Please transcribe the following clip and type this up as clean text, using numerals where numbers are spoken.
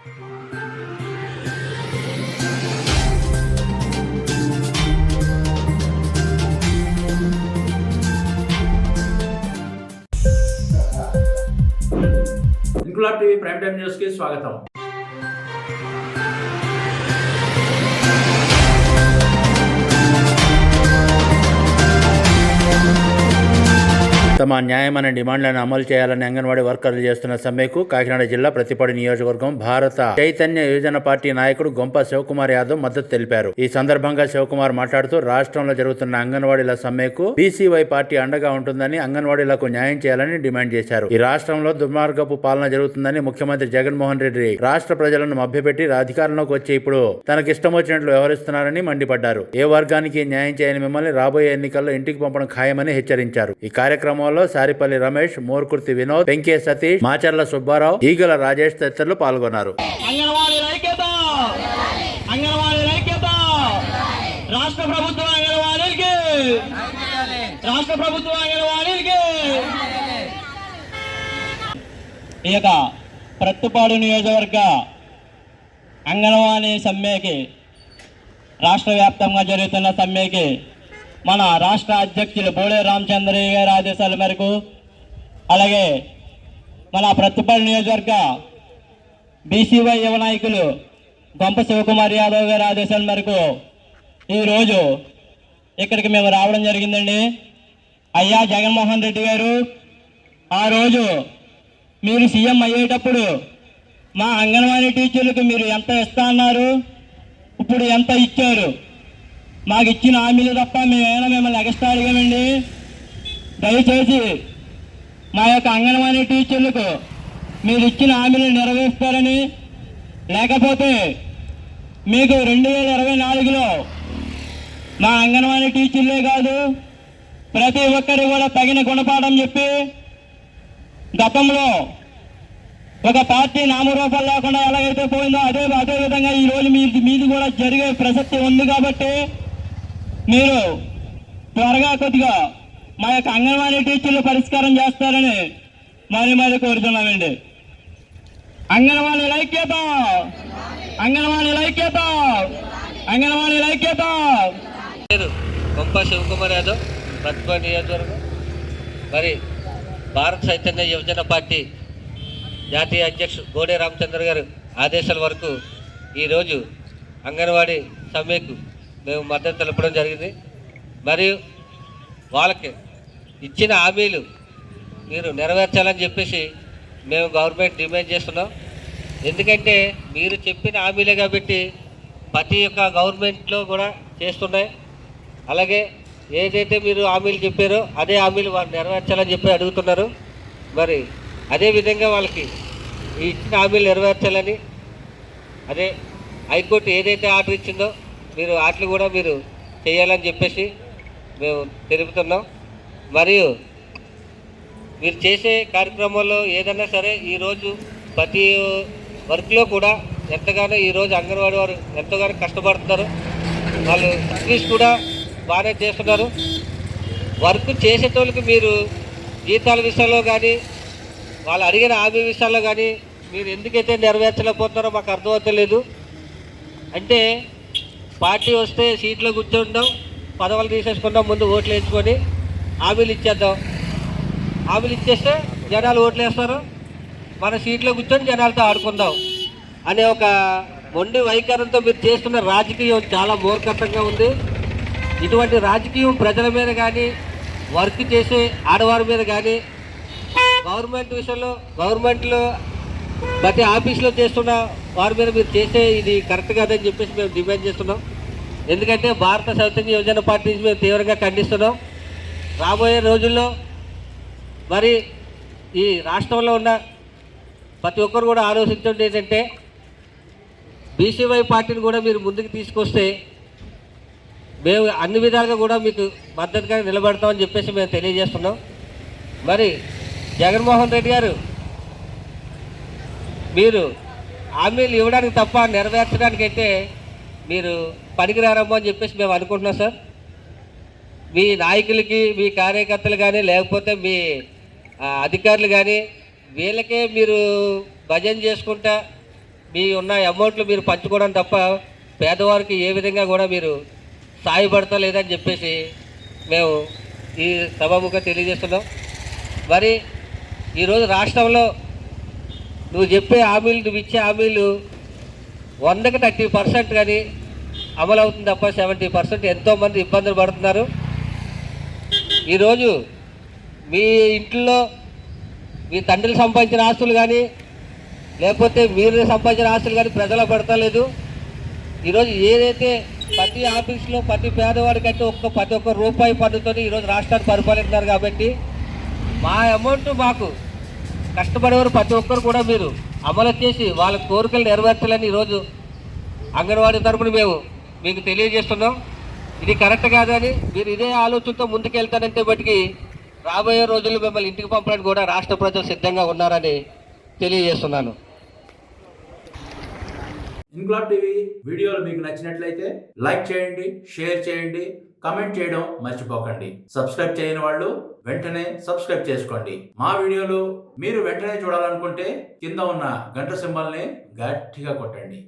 Inquilab TV prime time news కి స్వాగతం. తమ న్యాయమైన డిమాండ్లను అమలు చేయాలని అంగన్వాడీ వర్కర్లు చేస్తున్న సమ్మెకు కాకినాడ జిల్లా ప్రతిపాడు నియోజకవర్గం భారత చైతన్య యువజన పార్టీ నాయకుడు గొంప శివకుమార్ యాదవ్ మద్దతు తెలిపారు. ఈ సందర్భంగా శివకుమార్ మాట్లాడుతూ రాష్ట్రంలో జరుగుతున్న అంగన్వాడీల సమ్మెకు బీసీవై పార్టీ అండగా ఉంటుందని, అంగన్వాడీలకు న్యాయం చేయాలని డిమాండ్ చేశారు. ఈ రాష్ట్రంలో దుర్మార్గపు పాలన జరుగుతుందని ముఖ్యమంత్రి జగన్మోహన్ రెడ్డి రాష్ట్ర ప్రజలను మభ్యపెట్టి అధికారంలోకి వచ్చి ఇప్పుడు తనకిష్టం వచ్చినట్లు వ్యవహరిస్తున్నారని మండిపడ్డారు. ఏ వర్గానికి న్యాయం చేయని మిమ్మల్ని రాబోయే ఎన్నికల్లో ఇంటికి పంపడం ఖాయమని హెచ్చరించారు. ఈ కార్యక్రమం సారిపల్లి రమేష్, మోర్కుర్తి వినోద్, పెంకే సతీష్, మాచర్ల సుబ్బారావు, ఈగల రాజేష్ తదితరులు పాల్గొన్నారు. ఈ యొక్క ప్రత్తుపాడు నియోజకవర్గ అంగన్వాడీ సమ్మెకి, రాష్ట్ర వ్యాప్తంగా జరుగుతున్న సమ్మెకి మన రాష్ట్ర అధ్యక్షులు బోడే రామచంద్రయ్య గారి ఆదేశాల మేరకు, అలాగే మన ప్రత్తుపాడు నియోజకవర్గ బీసీవై యువ నాయకులు గొంప శివకుమార్ యాదవ్ గారి ఆదేశాల మేరకు ఈరోజు ఇక్కడికి మేము రావడం జరిగిందండి. అయ్యా జగన్మోహన్ రెడ్డి గారు, ఆ రోజు మీరు సీఎం అయ్యేటప్పుడు మా అంగన్వాడీ టీచర్లకు మీరు ఎంత ఇస్తా అన్నారు, ఇప్పుడు ఎంత ఇచ్చారు? మాకు ఇచ్చిన హామీలు తప్ప మేమేమైనా మిమ్మల్ని ఎగస్ట్రా అడిగామండి? దయచేసి మా యొక్క అంగన్వాడీ టీచర్లకు మీరు ఇచ్చిన హామీలు నెరవేరుస్తారని, లేకపోతే మీకు 2024లో మా అంగన్వాడీ టీచర్లే కాదు ప్రతి ఒక్కరు కూడా తగిన గుణపాఠం చెప్పి, గతంలో ఒక పార్టీ నామరూపాలు లేకుండా ఎలాగైతే పోయిందో అదే విధంగా ఈరోజు మీది కూడా జరిగే ప్రసక్తి ఉంది. కాబట్టి మీరు త్వరగా కొద్దిగా మా యొక్క అంగన్వాడీ టీచర్లు పరిష్కారం చేస్తారని మరి కోరుతున్నామండి. అంగన్వాడీ ఐక్యత, అంగన్వాడీ ఐక్యత, అంగన్వాడీ ఐక్యత. గొంప శివకుమార్ యాదవ్, ప్రతిపాడు నియోజకవర్గం. మరి భారత చైతన్య యువజన పార్టీ జాతీయ అధ్యక్షుడు బోడే రామచంద్ర గారు ఆదేశాల వరకు ఈరోజు అంగన్వాడీ సమ్మెకు మేము మద్దతు తెలపడం జరిగింది. మరియు వాళ్ళకి ఇచ్చిన హామీలు మీరు నెరవేర్చాలని చెప్పేసి మేము గవర్నమెంట్ డిమాండ్ చేస్తున్నాం. ఎందుకంటే మీరు చెప్పిన హామీలే కాబట్టి ప్రతి ఒక్క గవర్నమెంట్లో కూడా చేస్తున్నాయి. అలాగే ఏదైతే మీరు హామీలు చెప్పారో అదే హామీలు వాళ్ళు నెరవేర్చాలని చెప్పి అడుగుతున్నారు. మరి అదేవిధంగా వాళ్ళకి ఈ ఇచ్చిన హామీలు నెరవేర్చాలని, అదే హైకోర్టు ఏదైతే ఆర్డర్ ఇచ్చిందో మీరు వాటిని కూడా మీరు చేయాలని చెప్పేసి మేము తెలుపుతున్నాం. మరియు మీరు చేసే కార్యక్రమాల్లో ఏదైనా సరే ఈరోజు ప్రతి వర్క్లో కూడా ఎంతగానో ఈరోజు అంగన్వాడీ వారు ఎంతగానో కష్టపడుతున్నారు. వాళ్ళు సర్వీస్ కూడా బాగానే చేస్తున్నారు. వర్క్ చేసేటోళ్ళకి మీరు జీతాల విషయంలో కానీ, వాళ్ళు అడిగిన హామీ విషయాల్లో కానీ మీరు ఎందుకైతే నెరవేర్చలేకపోతున్నారో మాకు అర్థమవుతలేదు. అంటే పార్టీ వస్తే సీట్లో కూర్చుంటాం, పదవులు తీసేసుకుంటాం, ముందు ఓట్లు వేసుకొని హామీలు ఇచ్చేద్దాం. హామీలు ఇచ్చేస్తే జనాలు ఓట్లు వేస్తారు, మన సీట్లో కూర్చొని జనాలతో ఆడుకుందాం అనే ఒక మొండి వైఖరంతో మీరు చేస్తున్న రాజకీయం చాలా మూర్ఖంగా ఉంది. ఇటువంటి రాజకీయం ప్రజల మీద కానీ, వర్క్ చేసే ఆడవారి మీద కానీ, గవర్నమెంట్ విషయంలో గవర్నమెంట్లో ప్రతి ఆఫీస్లో చేస్తున్న వారి మీద మీరు చేసే ఇది కరెక్ట్ కాదని చెప్పేసి మేము డిమాండ్ చేస్తున్నాం. ఎందుకంటే భారత చైతన్య యువజన పార్టీ నుంచి మేము తీవ్రంగా ఖండిస్తున్నాం. రాబోయే రోజుల్లో మరి ఈ రాష్ట్రంలో ఉన్న ప్రతి ఒక్కరు కూడా ఆలోచించండి. ఏంటంటే బీసీవై పార్టీని కూడా మీరు ముందుకు తీసుకొస్తే మేము అన్ని విధాలుగా కూడా మీకు మద్దతుగా నిలబడతామని చెప్పేసి మేము తెలియజేస్తున్నాం. మరి జగన్మోహన్ రెడ్డి గారు, మీరు హామీలు ఇవ్వడానికి తప్ప నెరవేర్చడానికి అయితే మీరు పనికిరారమ్మో అని చెప్పేసి మేము అనుకుంటున్నాం సార్. మీ నాయకులకి, మీ కార్యకర్తలు కానీ, లేకపోతే మీ అధికారులు కానీ, వీళ్ళకే మీరు భజన చేసుకుంటా మీ ఉన్న అమౌంట్లు మీరు పంచుకోవడం తప్ప పేదవారికి ఏ విధంగా కూడా మీరు సాయపడతలేదని చెప్పేసి మేము ఈ సభాముఖంగా తెలియజేస్తున్నాం. మరి ఈరోజు రాష్ట్రంలో నువ్వు చెప్పే హామీలు, నువ్వు ఇచ్చే హామీలు 100కి 30% కానీ అమలు అవుతుంది తప్ప 70% ఎంతోమంది ఇబ్బందులు పడుతున్నారు. ఈరోజు మీ ఇంట్లో మీ తండ్రులు సంపాదించిన ఆస్తులు కానీ లేకపోతే మీరు సంపాదించిన ఆస్తులు కానీ ప్రజలకు పడతలేదు. ఈరోజు ఏదైతే ప్రతి ఆఫీస్లో ప్రతి పేదవాడికంటే ప్రతి ఒక్క రూపాయి పన్నుతో ఈరోజు రాష్ట్రాన్ని పరిపాలిస్తున్నారు. కాబట్టి మా అమౌంట్ మాకు కష్టపడేవారు ప్రతి ఒక్కరు కూడా మీరు అమలు చేసి వాళ్ళ కోరికలు నెరవేర్చాలని ఈరోజు అంగన్వాడీ తరపున మేము మీకు తెలియజేస్తున్నాం. ఇది కరెక్ట్ కాదని మీరు ఇదే ఆలోచనతో ముందుకెళ్తానంటే బట్టికి రాబోయే రోజుల్లో మిమ్మల్ని ఇంటికి పంపడానికి కూడా రాష్ట్ర ప్రజలు సిద్ధంగా ఉన్నారని తెలియజేస్తున్నాను. ఇన్క్లాబ్ టీవీ వీడియోలు మీకు నచ్చినట్లయితే లైక్ చేయండి, షేర్ చేయండి, కమెంట్ చేయడం మర్చిపోకండి. సబ్స్క్రైబ్ చేయని వాళ్ళు వెంటనే సబ్స్క్రైబ్ చేసుకోండి. మా వీడియోలు మీరు వెంటనే చూడాలనుకుంటే కింద ఉన్న గంట సింబల్ని గట్టిగా కొట్టండి.